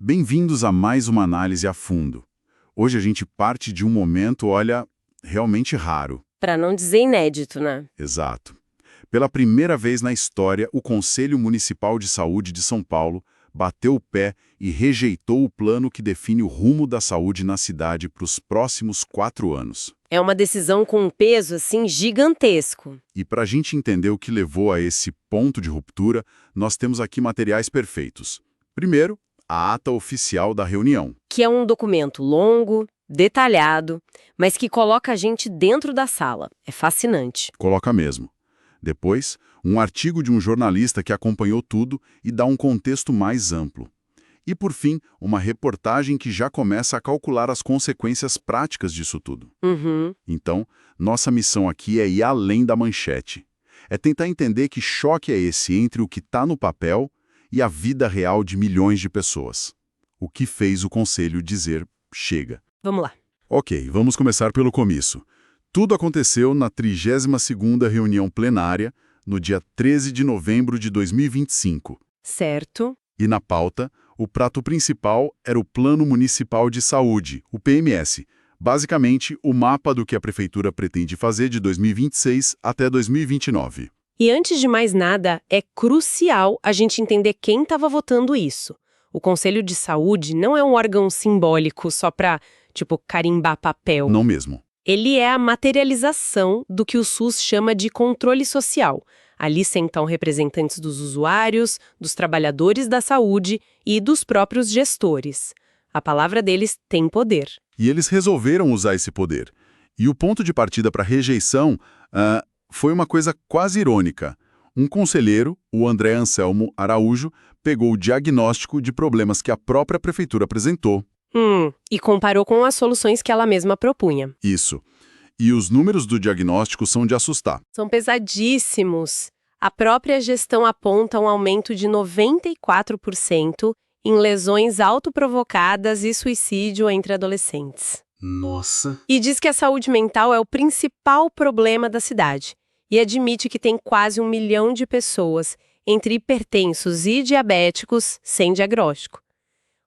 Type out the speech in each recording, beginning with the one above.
Bem-vindos a mais uma análise a fundo. Hoje a gente parte de um momento, olha, realmente raro. Para não dizer inédito, né? Exato. Pela primeira vez na história, o Conselho Municipal de Saúde de São Paulo bateu o pé e rejeitou o plano que define o rumo da saúde na cidade para os próximos 4 anos. É uma decisão com um peso, assim, gigantesco. E para a gente entender o que levou a esse ponto de ruptura, nós temos aqui materiais perfeitos. Primeiro, a ata oficial da reunião. Que é um documento longo, detalhado, mas que coloca a gente dentro da sala. É fascinante. Coloca mesmo. Depois, um artigo de um jornalista que acompanhou tudo e dá um contexto mais amplo. E, por fim, uma reportagem que já começa a calcular as consequências práticas disso tudo. Então, nossa missão aqui é ir além da manchete. É tentar entender que choque é esse entre o que está no papel e a vida real de milhões de pessoas. O que fez o Conselho dizer chega. Vamos lá. Ok, vamos começar pelo começo. Tudo aconteceu na 32ª reunião plenária, no dia 13 de novembro de 2025. Certo. E na pauta, o prato principal era o Plano Municipal de Saúde, o PMS. Basicamente, o mapa do que a Prefeitura pretende fazer de 2026 até 2029. E antes de mais nada, é crucial a gente entender quem estava votando isso. O Conselho de Saúde não é um órgão simbólico só para, carimbar papel. Não mesmo. Ele é a materialização do que o SUS chama de controle social. Ali sentam representantes dos usuários, dos trabalhadores da saúde e dos próprios gestores. A palavra deles tem poder. E eles resolveram usar esse poder. E o ponto de partida para a rejeição foi uma coisa quase irônica. Um conselheiro, o André Anselmo Araújo, pegou o diagnóstico de problemas que a própria prefeitura apresentou. E comparou com as soluções que ela mesma propunha. Isso. E os números do diagnóstico são de assustar. São pesadíssimos. A própria gestão aponta um aumento de 94% em lesões autoprovocadas e suicídio entre adolescentes. Nossa! E diz que a saúde mental é o principal problema da cidade. E admite que tem quase 1 milhão de pessoas, entre hipertensos e diabéticos, sem diagnóstico.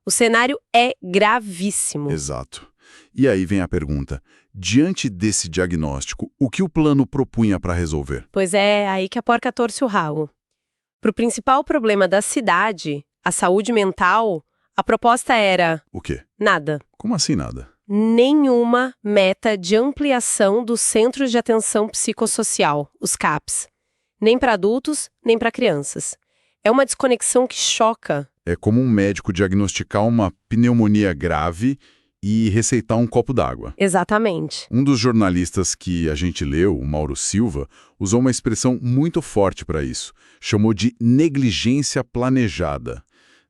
O cenário é gravíssimo. Exato. E aí vem a pergunta. Diante desse diagnóstico, o que o plano propunha para resolver? Pois é, aí que a porca torce o rabo. Para o principal problema da cidade, a saúde mental, a proposta era... O quê? Nada. Como assim nada? Nenhuma meta de ampliação dos Centros de Atenção Psicossocial, os CAPs. Nem para adultos, nem para crianças. É uma desconexão que choca. É como um médico diagnosticar uma pneumonia grave e receitar um copo d'água. Exatamente. Um dos jornalistas que a gente leu, o Mauro Silva, usou uma expressão muito forte para isso. Chamou de negligência planejada.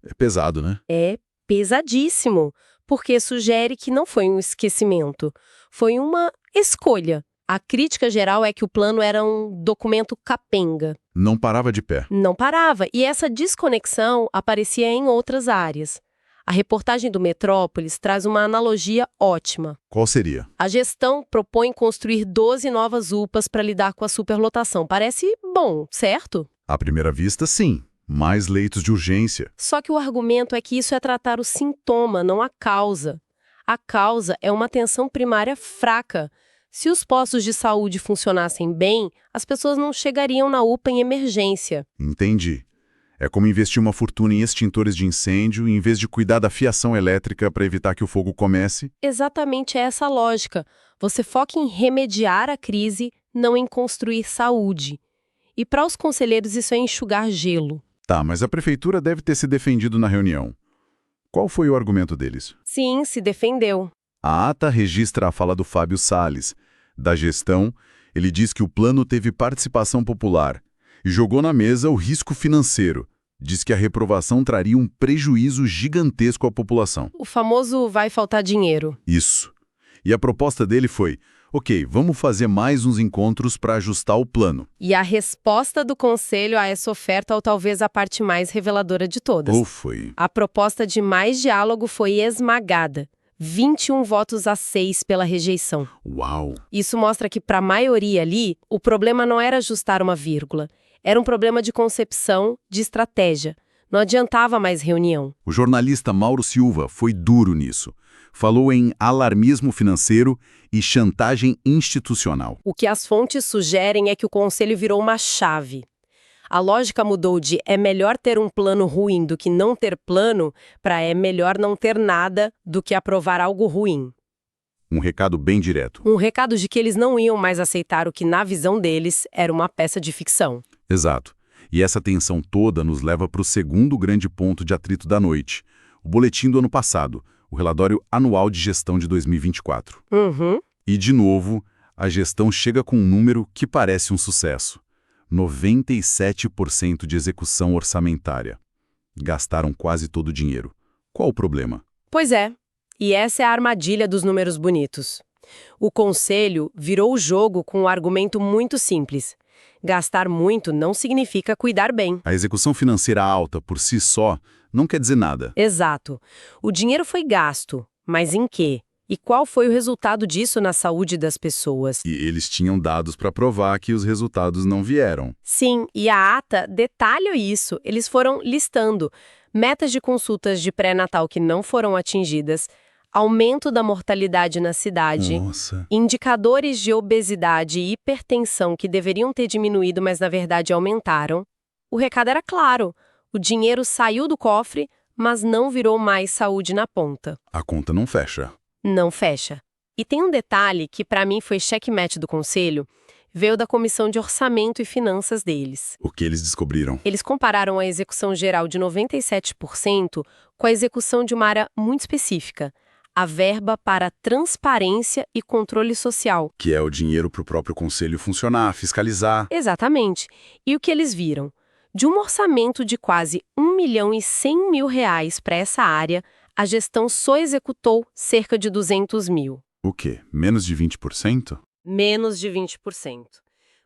É pesado, né? É pesadíssimo, porque sugere que não foi um esquecimento, foi uma escolha. A crítica geral é que o plano era um documento capenga. Não parava de pé. Não parava, e essa desconexão aparecia em outras áreas. A reportagem do Metrópolis traz uma analogia ótima. Qual seria? A gestão propõe construir 12 novas UPAs para lidar com a superlotação. Parece bom, certo? À primeira vista, sim. Mais leitos de urgência. Só que o argumento é que isso é tratar o sintoma, não a causa. A causa é uma atenção primária fraca. Se os postos de saúde funcionassem bem, as pessoas não chegariam na UPA em emergência. Entendi. É como investir uma fortuna em extintores de incêndio em vez de cuidar da fiação elétrica para evitar que o fogo comece. Exatamente essa a lógica. Você foca em remediar a crise, não em construir saúde. E para os conselheiros isso é enxugar gelo. Tá, mas a prefeitura deve ter se defendido na reunião. Qual foi o argumento deles? Sim, se defendeu. A ata registra a fala do Fábio Salles. Da gestão, ele diz que o plano teve participação popular e jogou na mesa o risco financeiro. Diz que a reprovação traria um prejuízo gigantesco à população. O famoso vai faltar dinheiro. Isso. E a proposta dele foi, ok, vamos fazer mais uns encontros para ajustar o plano. E a resposta do conselho a essa oferta, ou talvez a parte mais reveladora de todas. Ou foi? A proposta de mais diálogo foi esmagada. 21 votos a 6 pela rejeição. Uau! Isso mostra que, para a maioria ali, o problema não era ajustar uma vírgula. Era um problema de concepção, de estratégia. Não adiantava mais reunião. O jornalista Mauro Silva foi duro nisso. Falou em alarmismo financeiro e chantagem institucional. O que as fontes sugerem é que o conselho virou uma chave. A lógica mudou de é melhor ter um plano ruim do que não ter plano para é melhor não ter nada do que aprovar algo ruim. Um recado bem direto. Um recado de que eles não iam mais aceitar o que, na visão deles, era uma peça de ficção. Exato. E essa tensão toda nos leva para o segundo grande ponto de atrito da noite. O boletim do ano passado, o relatório anual de gestão de 2024. E, de novo, a gestão chega com um número que parece um sucesso. 97% de execução orçamentária. Gastaram quase todo o dinheiro. Qual o problema? Pois é. E essa é a armadilha dos números bonitos. O conselho virou o jogo com um argumento muito simples. Gastar muito não significa cuidar bem. A execução financeira alta, por si só, não quer dizer nada. Exato. O dinheiro foi gasto, mas em quê? E qual foi o resultado disso na saúde das pessoas? E eles tinham dados para provar que os resultados não vieram. Sim, e a ata detalha isso. Eles foram listando metas de consultas de pré-natal que não foram atingidas, aumento da mortalidade na cidade, Nossa. indicadores de obesidade e hipertensão que deveriam ter diminuído, mas na verdade aumentaram. O recado era claro: o dinheiro saiu do cofre, mas não virou mais saúde na ponta. A conta não fecha. Não fecha. E tem um detalhe que para mim foi checkmate do conselho, veio da Comissão de Orçamento e Finanças deles. O que eles descobriram? Eles compararam a execução geral de 97% com a execução de uma área muito específica, a verba para transparência e controle social. Que é o dinheiro para o próprio conselho funcionar, fiscalizar. Exatamente. E o que eles viram? De um orçamento de quase R$1.100.000 para essa área, a gestão só executou cerca de 200 mil. O quê? Menos de 20%? Menos de 20%.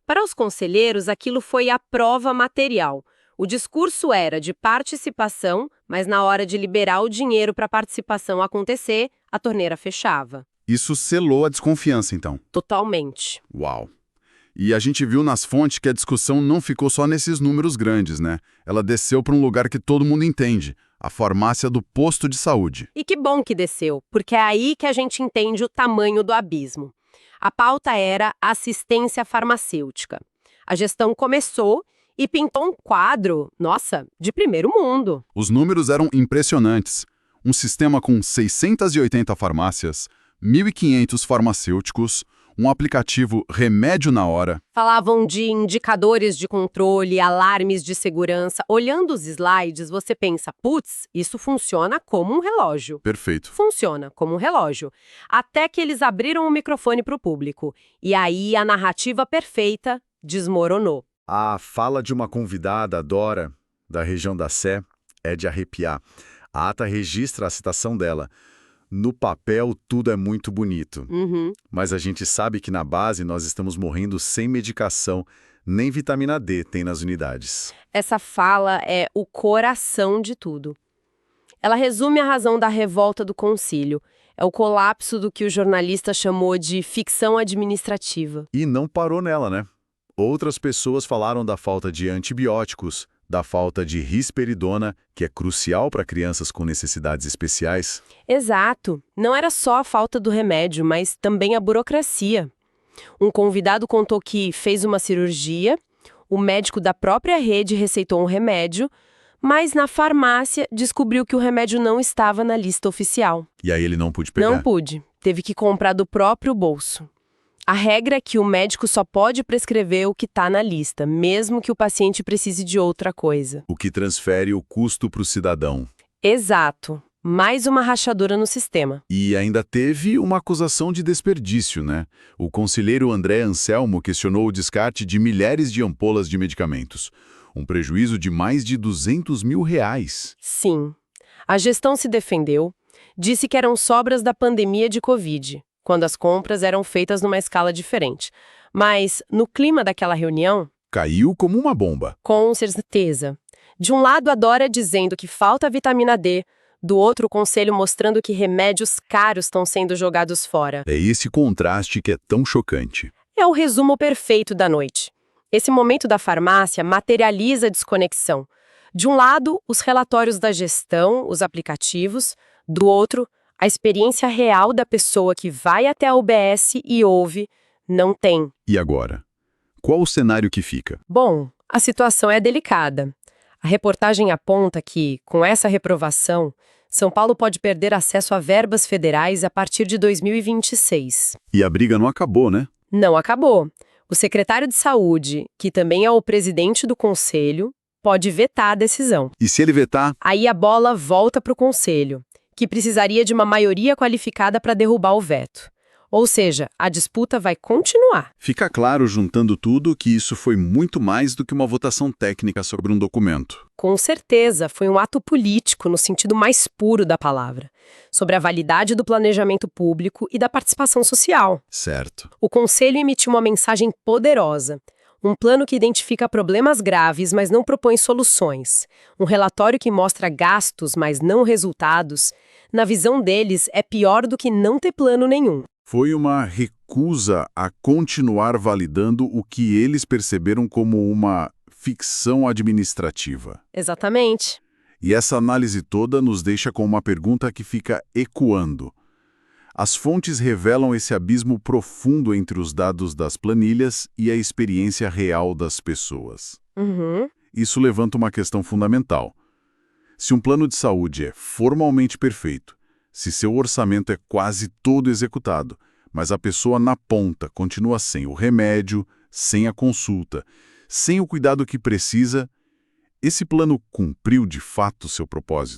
Para os conselheiros, aquilo foi a prova material. O discurso era de participação, mas na hora de liberar o dinheiro para a participação acontecer, a torneira fechava. Isso selou a desconfiança, então. Totalmente. Uau! E a gente viu nas fontes que a discussão não ficou só nesses números grandes, né? Ela desceu para um lugar que todo mundo entende, a farmácia do posto de saúde. E que bom que desceu, porque é aí que a gente entende o tamanho do abismo. A pauta era assistência farmacêutica. A gestão começou e pintou um quadro, nossa, de primeiro mundo. Os números eram impressionantes. Um sistema com 680 farmácias, 1.500 farmacêuticos, um aplicativo remédio na hora. Falavam de indicadores de controle, alarmes de segurança. Olhando os slides, você pensa, putz, isso funciona como um relógio. Perfeito. Funciona como um relógio. Até que eles abriram o microfone para o público. E aí a narrativa perfeita desmoronou. A fala de uma convidada, Dora, da região da Sé, é de arrepiar. A ata registra a citação dela. No papel, tudo é muito bonito. Mas a gente sabe que na base nós estamos morrendo sem medicação, nem vitamina D tem nas unidades. Essa fala é o coração de tudo. Ela resume a razão da revolta do concílio. É o colapso do que o jornalista chamou de ficção administrativa. E não parou nela, né? Outras pessoas falaram da falta de antibióticos, da falta de risperidona, que é crucial para crianças com necessidades especiais. Exato. Não era só a falta do remédio, mas também a burocracia. Um convidado contou que fez uma cirurgia, o médico da própria rede receitou um remédio, mas na farmácia descobriu que o remédio não estava na lista oficial. E aí ele não pôde pegar? Não pude. Teve que comprar do próprio bolso. A regra é que o médico só pode prescrever o que está na lista, mesmo que o paciente precise de outra coisa. O que transfere o custo para o cidadão. Exato. Mais uma rachadura no sistema. E ainda teve uma acusação de desperdício, né? O conselheiro André Anselmo questionou o descarte de milhares de ampolas de medicamentos. Um prejuízo de mais de R$200 mil. Sim. A gestão se defendeu, disse que eram sobras da pandemia de Covid, quando as compras eram feitas numa escala diferente. Mas, no clima daquela reunião... Caiu como uma bomba. Com certeza. De um lado, a Dora dizendo que falta vitamina D, do outro, o conselho mostrando que remédios caros estão sendo jogados fora. É esse contraste que é tão chocante. É o resumo perfeito da noite. Esse momento da farmácia materializa a desconexão. De um lado, os relatórios da gestão, os aplicativos, do outro, a experiência real da pessoa que vai até a UBS e ouve, não tem. E agora? Qual o cenário que fica? Bom, a situação é delicada. A reportagem aponta que, com essa reprovação, São Paulo pode perder acesso a verbas federais a partir de 2026. E a briga não acabou, né? Não acabou. O secretário de Saúde, que também é o presidente do conselho, pode vetar a decisão. E se ele vetar? Aí a bola volta para o conselho, que precisaria de uma maioria qualificada para derrubar o veto. Ou seja, a disputa vai continuar. Fica claro, juntando tudo, que isso foi muito mais do que uma votação técnica sobre um documento. Com certeza, foi um ato político no sentido mais puro da palavra, sobre a validade do planejamento público e da participação social. Certo. O Conselho emitiu uma mensagem poderosa. Um plano que identifica problemas graves, mas não propõe soluções. Um relatório que mostra gastos, mas não resultados. Na visão deles, é pior do que não ter plano nenhum. Foi uma recusa a continuar validando o que eles perceberam como uma ficção administrativa. Exatamente. E essa análise toda nos deixa com uma pergunta que fica ecoando. As fontes revelam esse abismo profundo entre os dados das planilhas e a experiência real das pessoas. Isso levanta uma questão fundamental. Se um plano de saúde é formalmente perfeito, se seu orçamento é quase todo executado, mas a pessoa na ponta continua sem o remédio, sem a consulta, sem o cuidado que precisa, esse plano cumpriu de fato seu propósito?